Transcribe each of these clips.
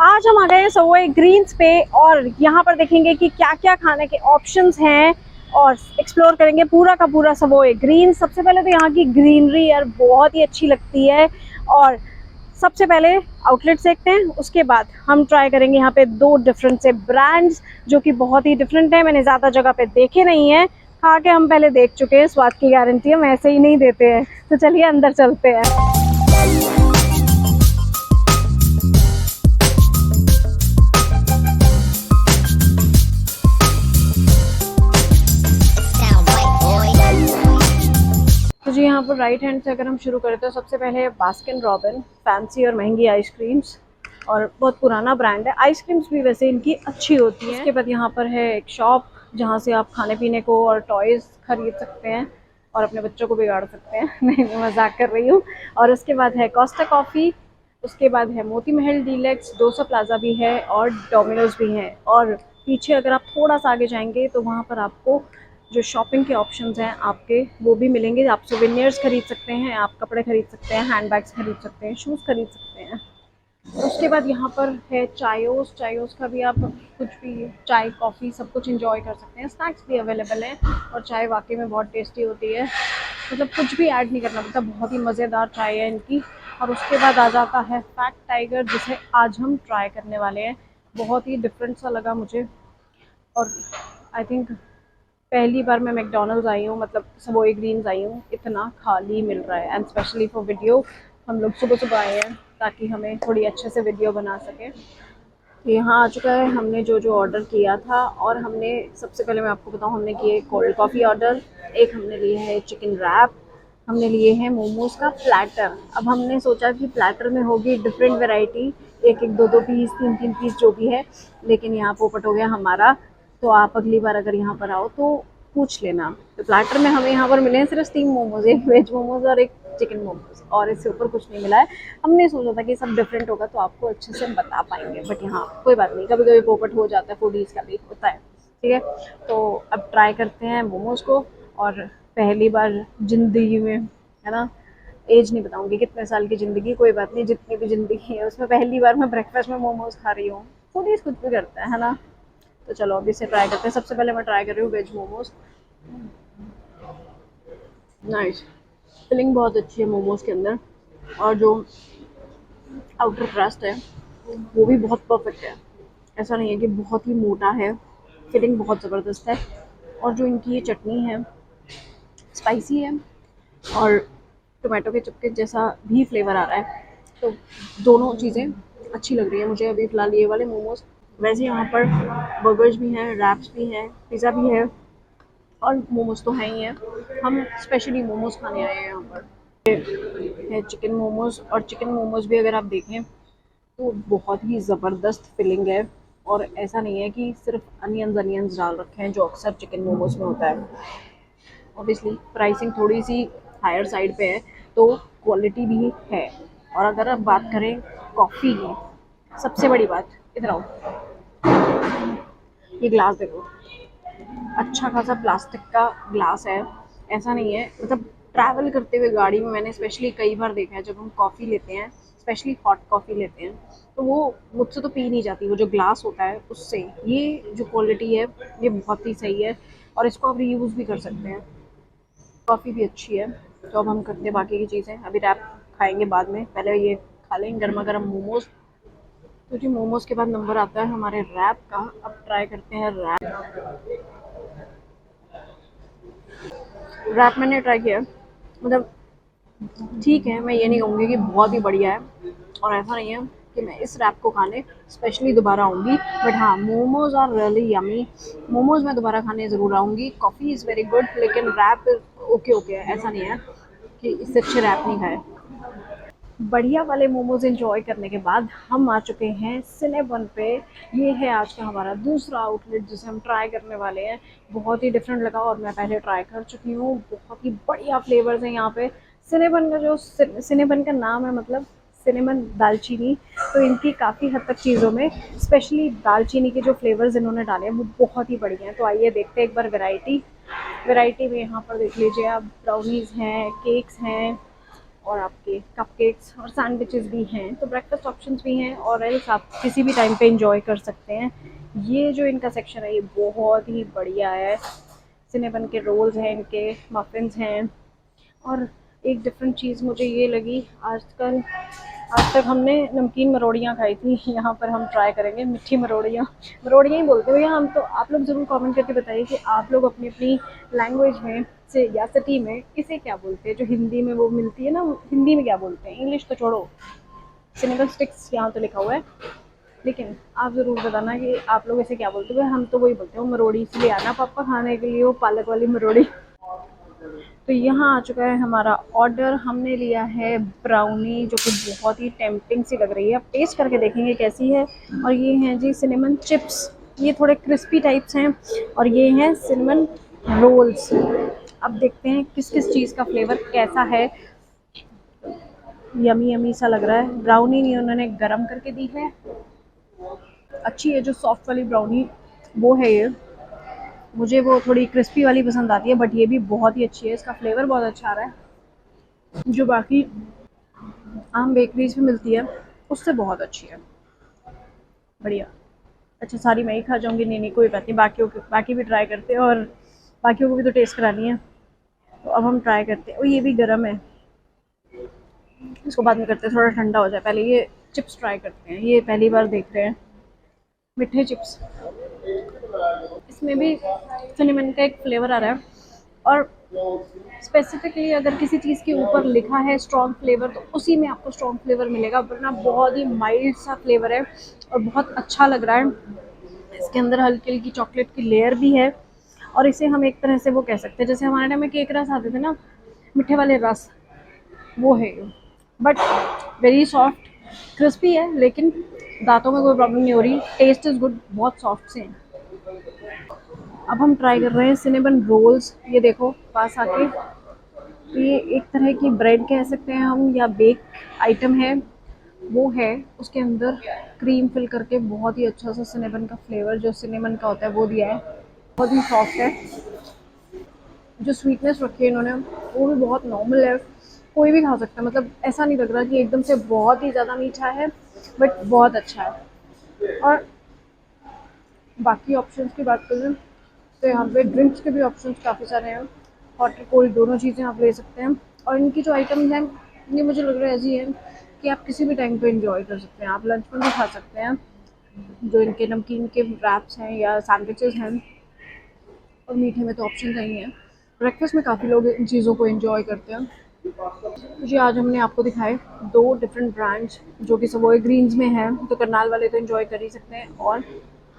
आज हम आ गए हैं सबवे ग्रीन्स पे और यहाँ पर देखेंगे कि क्या क्या खाने के ऑप्शंस हैं और एक्सप्लोर करेंगे पूरा का पूरा सबवे ग्रीन्स। सबसे पहले तो यहाँ की ग्रीनरी यार बहुत ही अच्छी लगती है और सबसे पहले आउटलेट देखते हैं, उसके बाद हम ट्राई करेंगे यहाँ पे दो डिफरेंट से ब्रांड्स जो कि बहुत ही डिफरेंट है। मैंने ज़्यादा जगह पे देखे नहीं है, खा के हम पहले देख चुके हैं, स्वाद की गारंटी हम ऐसे ही नहीं देते हैं। तो चलिए अंदर चलते हैं। तो जी यहाँ पर राइट हैंड से अगर हम शुरू करें तो सबसे पहले बास्किन रॉबिन, फैंसी और महंगी आइसक्रीम्स और बहुत पुराना ब्रांड है। आइसक्रीम्स भी वैसे इनकी अच्छी होती हैं। उसके बाद यहाँ पर है एक शॉप जहाँ से आप खाने पीने को और टॉयज़ खरीद सकते हैं और अपने बच्चों को बिगाड़ सकते हैं। नहीं, मैं मजाक कर रही हूँ। और उसके बाद है कोस्टा कॉफ़ी, उसके बाद है मोती महल डीलक्स, डोसा प्लाजा भी है और डोमिनोज भी है। और पीछे अगर आप थोड़ा सा आगे जाएंगे तो वहाँ पर आपको जो शॉपिंग के ऑप्शंस हैं आपके वो भी मिलेंगे। आप सोवेनियर्स खरीद सकते हैं, आप कपड़े खरीद सकते हैं, हैंडबैग्स खरीद सकते हैं, शूज़ खरीद सकते हैं। उसके बाद यहाँ पर है चायोस का भी आप कुछ भी चाय कॉफ़ी सब कुछ इंजॉय कर सकते हैं। स्नैक्स भी अवेलेबल हैं और चाय वाकई में बहुत टेस्टी होती है, मतलब कुछ भी ऐड नहीं करना पड़ता, बहुत ही मज़ेदार चाय है इनकी। और उसके बाद आ जाता है फैट टाइगर, जिसे आज हम ट्राई करने वाले हैं। बहुत ही डिफरेंट सा लगा मुझे और आई थिंक पहली बार मैं मैकडॉनल्ड्स आई हूँ, मतलब सबवे ग्रीन्स आई हूँ, इतना खाली मिल रहा है। एंड स्पेशली फॉर वीडियो हम लोग सुबह सुबह आए हैं ताकि हमें थोड़ी अच्छे से वीडियो बना सकें। तो यहाँ आ चुका है हमने जो जो ऑर्डर किया था। और हमने सबसे पहले मैं आपको बताऊँ, हमने किए कोल्ड कॉफ़ी ऑर्डर, एक हमने लिए है चिकन रैप, हमने लिए हैं मोमोज़ का प्लैटर। अब हमने सोचा कि प्लैटर में होगी डिफरेंट वैरायटी, एक एक दो दो पीस, तीन तीन पीस जो भी है, लेकिन यहाँ पोपट हो गया हमारा। तो आप अगली बार अगर यहाँ पर आओ तो पूछ लेना। तो प्लैटर में हमें यहाँ पर मिले हैं सिर्फ 3 मोमोज, एक वेज मोमोज और एक चिकन मोमोज, और इससे ऊपर कुछ नहीं मिला है। हमने सोचा था कि सब डिफरेंट होगा तो आपको अच्छे से बता पाएंगे, बट यहाँ कोई बात नहीं, कभी कभी पोपट हो जाता है, फूडीज का भी होता है। ठीक है, तो अब ट्राई करते हैं मोमोज को। और पहली बार जिंदगी में, है ना, एज नहीं बताऊंगी कितने साल की ज़िंदगी, कोई बात नहीं, जितनी भी ज़िंदगी है उसमें पहली बार मैं ब्रेकफास्ट में मोमोज खा रही हूँ। फूडीज कुछ भी करता है ना। तो चलो अभी से ट्राई करते हैं। सबसे पहले मैं ट्राई कर रही हूँ वेज मोमोज। नाइस, फिलिंग बहुत अच्छी है मोमोज के अंदर और जो आउटर क्रस्ट है वो भी बहुत परफेक्ट है। ऐसा नहीं है कि बहुत ही मोटा है, फिलिंग बहुत ज़बरदस्त है। और जो इनकी ये चटनी है स्पाइसी है और टोमेटो के चिपके जैसा भी फ्लेवर आ रहा है, तो दोनों चीज़ें अच्छी लग रही है मुझे अभी फ़िलहाल ये वाले मोमोज। वैसे यहाँ पर बर्गर्स भी हैं, रैप्स भी हैं, पिज़्ज़ा भी है और मोमोज तो हैं ही हैं। हम स्पेशली मोमोज खाने आए हैं यहाँ पर। है चिकन मोमोज, और चिकन मोमोज भी अगर आप देखें तो बहुत ही ज़बरदस्त फिलिंग है। और ऐसा नहीं है कि सिर्फ अनियंस डाल रखे हैं जो अक्सर चिकन मोमोज में होता है। ऑब्वियसली प्राइसिंग थोड़ी सी हायर साइड पे है तो क्वालिटी भी है। और अगर आप बात करें कॉफ़ी की, सबसे बड़ी बात, इधर आओ, ये ग्लास देखो, अच्छा खासा प्लास्टिक का ग्लास है। ऐसा नहीं है, मतलब ट्रैवल करते हुए गाड़ी में मैंने स्पेशली कई बार देखा है जब हम कॉफ़ी लेते हैं, स्पेशली हॉट कॉफ़ी लेते हैं, तो वो मुझसे तो पी नहीं जाती, वो जो ग्लास होता है उससे। ये जो क्वालिटी है ये बहुत ही सही है और इसको आप रीयूज़ भी कर सकते हैं। कॉफ़ी भी अच्छी है। तो अब हम करते हैं बाकी की चीज़ें, अभी रैप खाएंगे बाद में, पहले ये खा लेंगे गर्मा गर्म मोमोज। तो जी मोमोज के बाद नंबर आता है हमारे रैप का। अब ट्राई करते हैं रैप। रैप मैंने ट्राई किया, मतलब ठीक है, मैं ये नहीं कहूँगी कि बहुत ही बढ़िया है, और ऐसा नहीं है कि मैं इस रैप को खाने स्पेशली दोबारा आऊँगी, बट हाँ momos are really yummy. Momos मैं दोबारा खाने ज़रूर आऊँगी। कॉफ़ी इज़ वेरी गुड, लेकिन रैप ओके ओके है, ऐसा नहीं है कि इससे अच्छे रैप नहीं खाए। बढ़िया वाले मोमोज एंजॉय करने के बाद हम आ चुके हैं सिनेबन पे। ये है आज का हमारा दूसरा आउटलेट जिसे हम ट्राई करने वाले हैं। बहुत ही डिफरेंट लगा और मैं पहले ट्राई कर चुकी हूँ। बहुत ही बढ़िया फ्लेवर्स हैं यहाँ पे। सिनेबन का जो सिनेबन का नाम है, मतलब सिनेमन दालचीनी, तो इनकी काफ़ी हद तक चीज़ों में स्पेशली दालचीनी के जो फ्लेवर्स इन्होंने डाले हैं वो बहुत ही बढ़िया हैं। तो आइए देखते हैं एक बार वैरायटी में। यहाँ पर देख लीजिए आप, ब्राउनीज़ हैं, केक्स हैं और आपके कपकेक्स और सैंडविचेस भी हैं, तो ब्रेकफास्ट ऑप्शंस भी हैं और एल्स आप किसी भी टाइम पे इंजॉय कर सकते हैं। ये जो इनका सेक्शन है ये बहुत ही बढ़िया है। सिनेमन के रोल्स हैं, इनके मफिन्स हैं। और एक डिफरेंट चीज़ मुझे ये लगी, आज तक हमने नमकीन मरोड़ियाँ खाई थी, यहाँ पर हम ट्राई करेंगे मीठी मरोड़ियाँ। मरोड़ियाँ ही बोलते हो भैया हम तो। आप लोग ज़रूर कमेंट करके बताइए कि आप लोग अपनी अपनी लैंग्वेज में से या सिटी में इसे क्या बोलते हैं, जो हिंदी में वो मिलती है ना, हिंदी में क्या बोलते हैं, इंग्लिश तो छोड़ो। सिनेमन स्टिक्स यहाँ तो लिखा हुआ है, लेकिन आप ज़रूर बताना कि आप लोग इसे क्या बोलते हो। हम तो वही बोलते हैं मरोड़ी, इसलिए आना पापा खाने के लिए वो पालक वाली मरोड़ी। तो यहाँ आ चुका है हमारा ऑर्डर। हमने लिया है ब्राउनी, जो कि बहुत ही टेम्पटिंग सी लग रही है, अब टेस्ट करके देखेंगे कैसी है। और ये हैं जी सिनेमन चिप्स, ये थोड़े क्रिस्पी टाइप्स हैं। और ये हैं सिनेमन रोल्स। अब देखते हैं किस किस चीज़ का फ्लेवर कैसा है। यमी यमी सा लग रहा है। ब्राउनी नहीं उन्होंने गरम करके दी है, अच्छी है। जो सॉफ्ट वाली ब्राउनी वो है ये, मुझे वो थोड़ी क्रिस्पी वाली पसंद आती है, बट ये भी बहुत ही अच्छी है, इसका फ्लेवर बहुत अच्छा आ रहा है। जो बाकी आम बेकरीज में मिलती है उससे बहुत अच्छी है, बढ़िया। अच्छा सारी मैं ही खा जाऊंगी, नहीं नहीं कोई बात नहीं, बाकी भी ट्राई करते हैं, और बाकियों को भी तो टेस्ट करानी है। तो अब हम ट्राई करते हैं। और ये भी गर्म है, इसको बाद में करते हैं, थोड़ा ठंडा हो जाए। पहले ये चिप्स ट्राई करते हैं, ये पहली बार देख रहे हैं मिठे चिप्स। इसमें भी सिनेमन का एक फ्लेवर आ रहा है, और स्पेसिफिकली अगर किसी चीज़ के ऊपर लिखा है स्ट्रॉन्ग फ्लेवर तो उसी में आपको स्ट्रॉन्ग फ्लेवर मिलेगा, वरना बहुत ही माइल्ड सा फ्लेवर है और बहुत अच्छा लग रहा है। इसके अंदर हल्की हल्की चॉकलेट की लेयर भी है, और इसे हम एक तरह से वो कह सकते हैं जैसे हमारे टाइम में केक रस आते थे ना, मीठे वाले रस, वो है। बट वेरी सॉफ्ट, क्रिस्पी है, लेकिन दांतों में कोई प्रॉब्लम नहीं हो रही। टेस्ट इज़ गुड, बहुत सॉफ्ट से हैं। अब हम ट्राई कर रहे हैं सिनेमन रोल्स। ये देखो पास आके, तो ये एक तरह की ब्रेड कह सकते हैं हम, या बेक आइटम है वो है। उसके अंदर क्रीम फिल करके बहुत ही अच्छा सा सिनेमन का फ्लेवर, जो सिनेमन का होता है वो दिया है। बहुत ही सॉफ्ट है। जो स्वीटनेस रखी है इन्होंने वो भी बहुत नॉर्मल है, कोई भी खा सकता है। मतलब ऐसा नहीं लग रहा कि एकदम से बहुत ही ज़्यादा मीठा है, बट बहुत अच्छा है। और बाकी ऑप्शंस की बात करें तो यहाँ पे ड्रिंक्स के भी ऑप्शंस काफ़ी सारे हैं, हॉट और कोल्ड दोनों चीज़ें आप ले सकते हैं। और इनकी जो आइटम्स हैं ये मुझे लग रहा है ऐसी है कि आप किसी भी टाइम पे इंजॉय कर सकते हैं, आप लंच में भी खा सकते हैं। जो इनके नमकीन के रैप्स हैं या सैंडविचेस हैं, और मीठे में तो ऑप्शन नहीं है। ब्रेकफास्ट में काफ़ी लोग इन चीज़ों को एंजॉय करते हैं। जी आज हमने आपको दिखाए 2 डिफरेंट ब्रांड्स, जो कि सबवे ग्रीन्स में हैं, तो करनाल वाले तो एंजॉय कर ही सकते हैं, और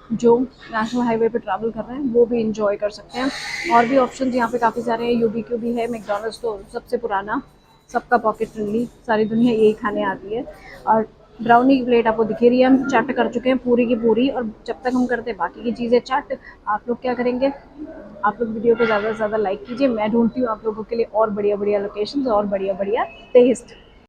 जो नेशनल हाईवे पे ट्रैवल कर रहे हैं वो भी इंजॉय कर सकते हैं। और भी ऑप्शंस यहाँ पे काफ़ी सारे हैं, यूबीक्यू भी है, मैकडॉनल्ड्स तो सबसे पुराना, सबका पॉकेट फ्रेंडली, सारी दुनिया यही खाने आती है। और ब्राउनी की प्लेट आपको दिख रही है, हम चट कर चुके हैं पूरी की पूरी। और जब तक हम करते हैं बाकी की चीज़ें चट, आप लोग क्या करेंगे, आप लोग वीडियो को ज़्यादा से ज़्यादा लाइक कीजिए। मैं ढूंढती हूँ आप लोगों के लिए और बढ़िया बढ़िया लोकेशंस और बढ़िया बढ़िया टेस्ट।